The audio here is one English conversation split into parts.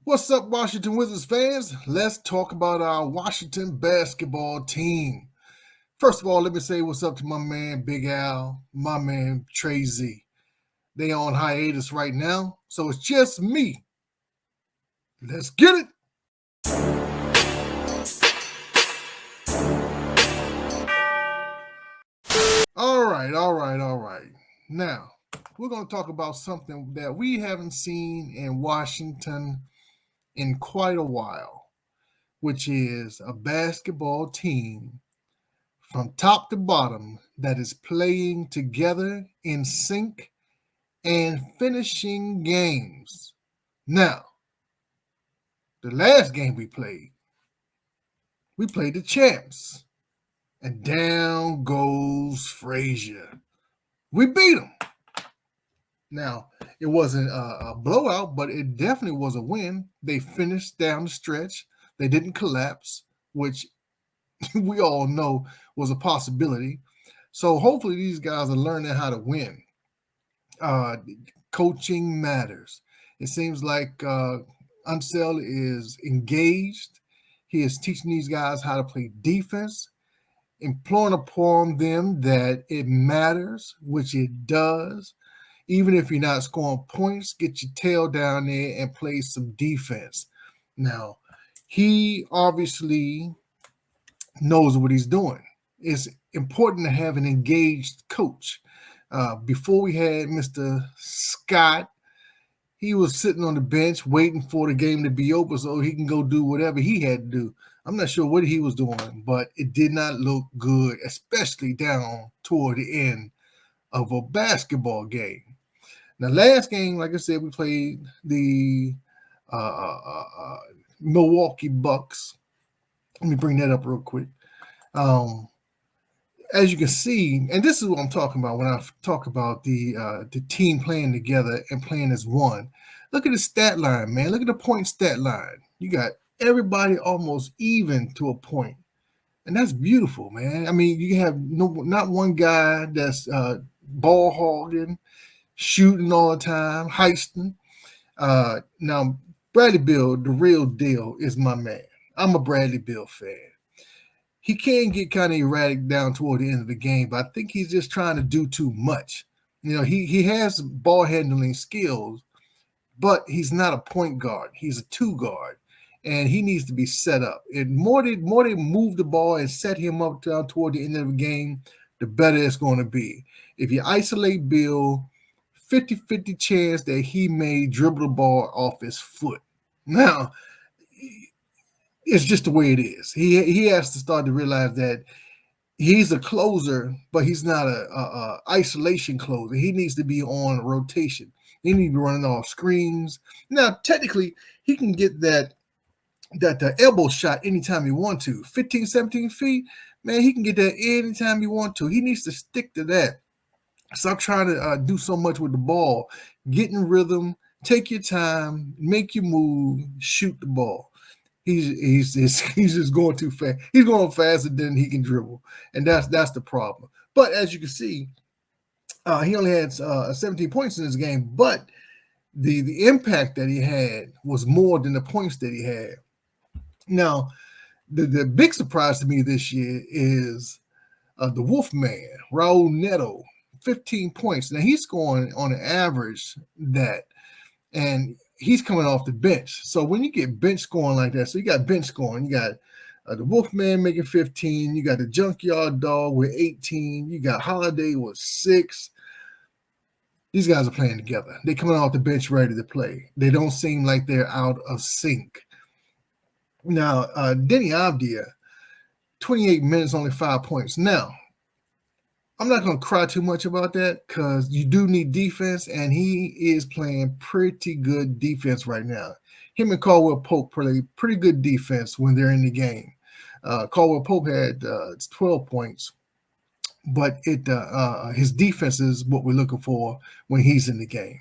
What's up, Washington Wizards fans? Let's talk about our Washington basketball team. First of all, let me say what's up to my man Big Al, my man Trey Z. They on hiatus right now, so it's just me. Let's get it. All right. Now, we're going to talk about something that we haven't seen in Washington in quite a while, which is a basketball team from top to bottom that is playing together in sync and finishing games. Now, the last game we played the champs, and down goes Frazier. We beat them. Now, it wasn't a blowout, but it definitely was a win. They finished down the stretch. They didn't collapse, which we all know was a possibility. So hopefully these guys are learning how to win. Coaching matters. It seems like Unseld is engaged. He is teaching these guys how to play defense, imploring upon them that it matters, which it does. Even if you're not scoring points, get your tail down there and play some defense. Now, he obviously knows what he's doing. It's important to have an engaged coach. Before we had Mr. Scott, he was sitting on the bench waiting for the game to be over so he can go do whatever he had to do. I'm not sure what he was doing, but it did not look good, especially down toward the end of a basketball game. Now, last game, like I said, we played the Milwaukee Bucks. Let me bring that up real quick. As you can see, and this is what I'm talking about when I talk about the team playing together and playing as one. Look at the stat line, man. Look at the point stat line. You got everybody almost even to a point. And that's beautiful, man. I mean, you have not one guy that's ball hogging, shooting all the time, heisting. Now, Bradley Beal, the real deal, is my man. I'm a Bradley Beal fan. He can get kind of erratic down toward the end of the game, but I think he's just trying to do too much. You know, he has ball handling skills, but he's not a point guard. He's a two guard, and he needs to be set up. And more they move the ball and set him up down toward the end of the game, the better it's going to be. If you isolate Bill, 50-50 chance that he may dribble the ball off his foot. Now, it's just the way it is. He has to start to realize that he's a closer, but he's not a isolation closer. He needs to be on rotation. He needs to be running off screens. Now, technically, he can get that elbow shot anytime he wants to. 15, 17 feet, man, he can get that anytime he wants to. He needs to stick to that. Stop trying to do so much with the ball. Get in rhythm, take your time, make your move, shoot the ball. He's just going too fast. He's going faster than he can dribble, and that's the problem. But as you can see, he only had 17 points in this game, but the impact that he had was more than the points that he had. Now, the big surprise to me this year is the Wolfman, Raul Neto, 15 points. Now he's scoring on an average that, and he's coming off the bench. So when you get bench scoring like that, so you got bench scoring, you got the Wolfman making 15, you got the Junkyard Dog with 18, you got Holiday with 6. These guys are playing together. They're coming off the bench ready to play. They don't seem like they're out of sync. Now, Denny Avdia, 28 minutes, only 5 points. Now, I'm not going to cry too much about that because you do need defense, and he is playing pretty good defense right now. Him and Caldwell Pope play pretty good defense when they're in the game. Caldwell Pope had 12 points, but his defense is what we're looking for when he's in the game.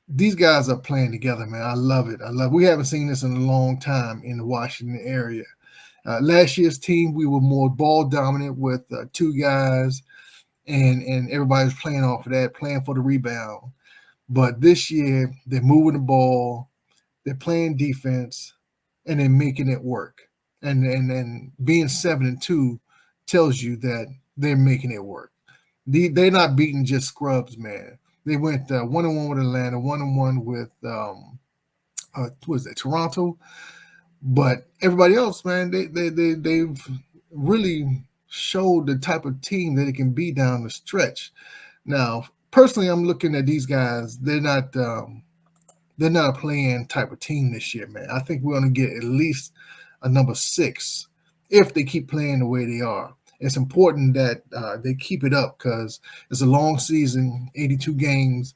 These guys are playing together, man. I love it. We haven't seen this in a long time in the Washington area. Last year's team, we were more ball dominant with 2 guys, and everybody was playing off of that, playing for the rebound. But this year, they're moving the ball. They're playing defense and then making it work. And being 7-2 tells you that they're making it work. They're not beating just scrubs, man. They went 1-1 with Atlanta, 1-1 with what is that, Toronto. But everybody else, man, they've really showed the type of team that it can be down the stretch. Now, personally, I'm looking at these guys. They're not a playing type of team this year, man. I think we're going to get at least a number 6 if they keep playing the way they are. It's important that they keep it up because it's a long season, 82 games,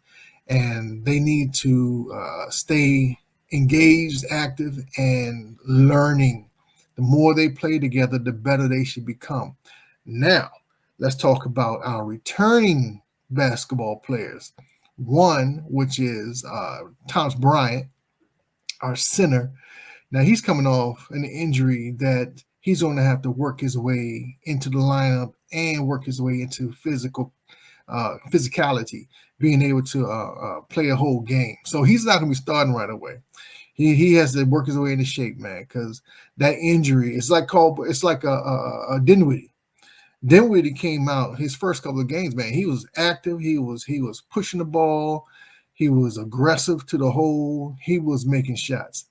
and they need to stay engaged, active, and learning. The more they play together, the better they should become. Now, let's talk about our returning basketball players. One, which is Thomas Bryant, our center. Now he's coming off an injury that he's going to have to work his way into the lineup and work his way into physicality, being able to play a whole game. So he's not going to be starting right away. He has to work his way into shape, man, because that injury it's like a Dinwiddie. Dinwiddie came out his first couple of games, man. He was active. He was pushing the ball. He was aggressive to the hole. He was making shots.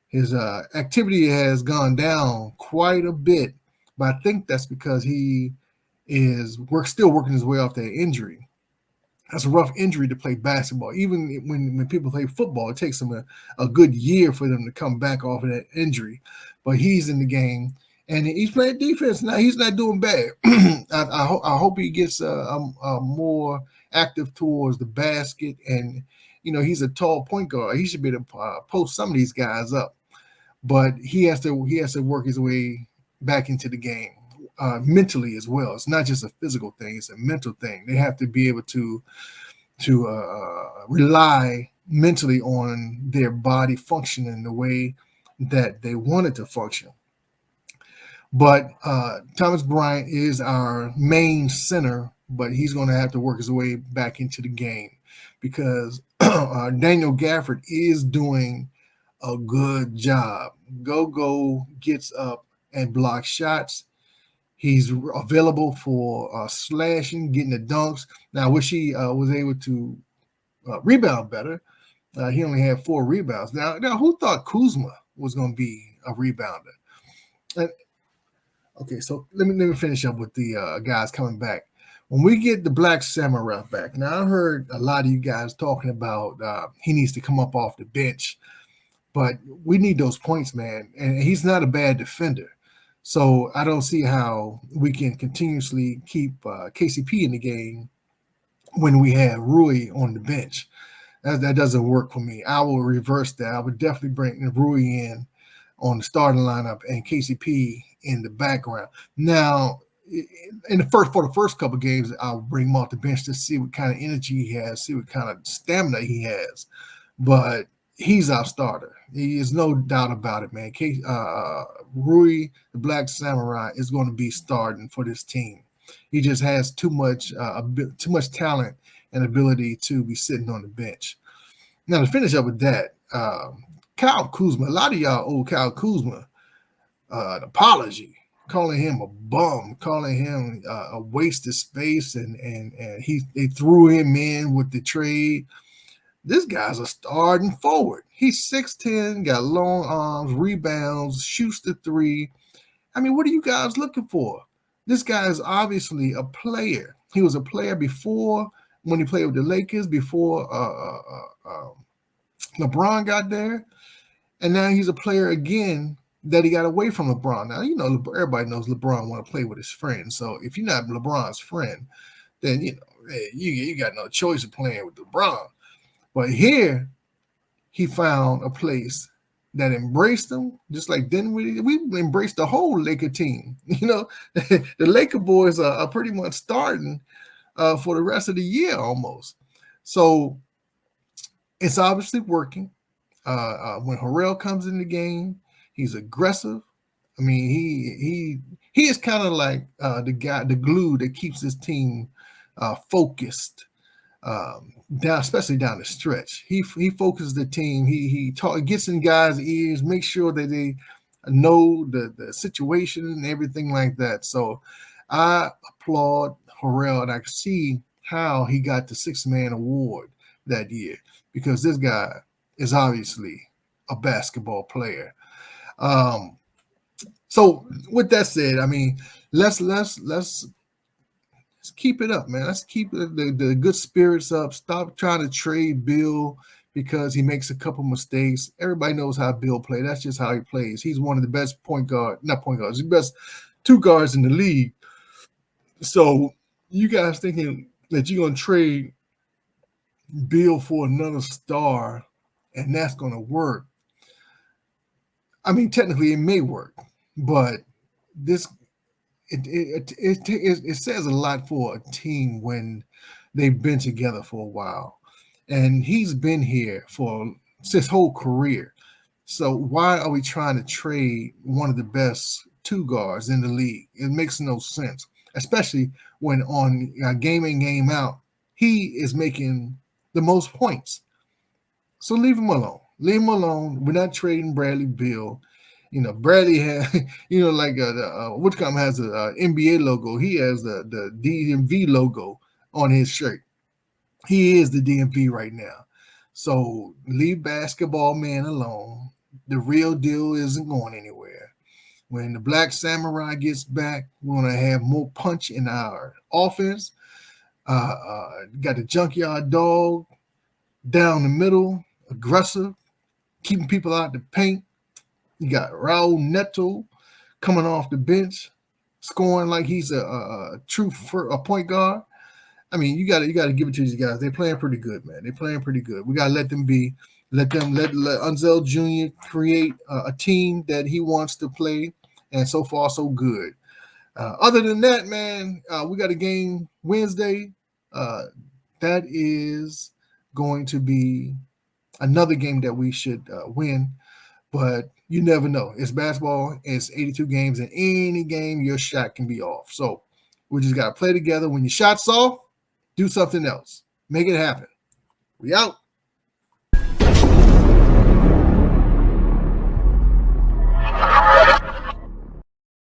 His activity has gone down quite a bit, but I think that's because he is still working his way off that injury. That's a rough injury to play basketball. Even when people play football, it takes them a good year for them to come back off of that injury. But he's in the game and he's playing defense now. He's not doing bad. I hope he gets more active towards the basket. And he's a tall point guard. He should be able to post some of these guys up. But he has to work his way back into the game mentally as well. It's not just a physical thing; it's a mental thing. They have to be able to rely mentally on their body functioning the way that they want it to function. But Thomas Bryant is our main center, but he's going to have to work his way back into the game because Daniel Gafford is doing a good job. Go gets up and blocks shots. He's available for slashing, getting the dunks. Now, I wish he was able to rebound better. He only had 4 rebounds. Now, who thought Kuzma was going to be a rebounder? Okay, so let me finish up with the guys coming back. When we get the Black Samurai back, now I heard a lot of you guys talking about he needs to come up off the bench. But we need those points, man. And he's not a bad defender. So I don't see how we can continuously keep KCP in the game when we have Rui on the bench. That doesn't work for me. I will reverse that. I would definitely bring Rui in on the starting lineup and KCP in the background. Now, for the first couple of games, I'll bring him off the bench to see what kind of energy he has, see what kind of stamina he has. But he's our starter. He is no doubt about it, man. Rui, the Black Samurai, is going to be starting for this team. He just has too much talent and ability to be sitting on the bench. Now, to finish up with that, Kyle Kuzma, a lot of y'all owe Kyle Kuzma an apology, calling him a bum, calling him a waste of space, and they threw him in with the trade. This guy's a starting forward. He's 6'10", got long arms, rebounds, shoots the 3. I mean, what are you guys looking for? This guy is obviously a player. He was a player before when he played with the Lakers, before LeBron got there. And now he's a player again that he got away from LeBron. Now, everybody knows LeBron want to play with his friends. So if you're not LeBron's friend, then, you got no choice of playing with LeBron. But here, he found a place that embraced him, just like Dinwiddie. We embraced the whole Laker team. The Laker boys are pretty much starting for the rest of the year almost. So it's obviously working. When Harrell comes in the game, he's aggressive. I mean, he is kind of like the glue that keeps his team focused. down, especially down the stretch. He focuses the team. Gets in guys' ears, makes sure that they know the situation and everything like that. So I applaud Harrell, and I see how he got the six-man award that year because this guy is obviously a basketball player. Um, so with that said, I mean, let's keep it up, man. Let's keep the good spirits up. Stop trying to trade Bill because he makes a couple mistakes. Everybody knows how Bill plays. That's just how he plays. He's one of the best not point guards, the best two guards in the league. So you guys thinking that you're gonna trade Bill for another star and that's gonna work. I mean, technically it may work, but this it says a lot for a team when they've been together for a while, and he's been here for his whole career. So why are we trying to trade one of the best two guards in the league? It makes no sense, especially when on game in game out he is making the most points. So leave him alone. Leave him alone. We're not trading Bradley Beal. Bradley has, like Whitcomb has a NBA logo. He has the DMV logo on his shirt. He is the DMV right now. So leave basketball man alone. The real deal isn't going anywhere. When the Black Samurai gets back, we're going to have more punch in our offense. Got the Junkyard Dog down the middle, aggressive, keeping people out the paint. You got Raul Neto coming off the bench, scoring like he's a true point guard. I mean, you got to give it to these guys. They're playing pretty good, man. They're playing pretty good. We got to let them be. Let Unseld Jr. create a team that he wants to play, and so far so good. Other than that, man, we got a game Wednesday. That is going to be another game that we should win, but you never know. It's basketball. It's 82 games. In any game, your shot can be off. So we just got to play together. When your shot's off, do something else. Make it happen. We out.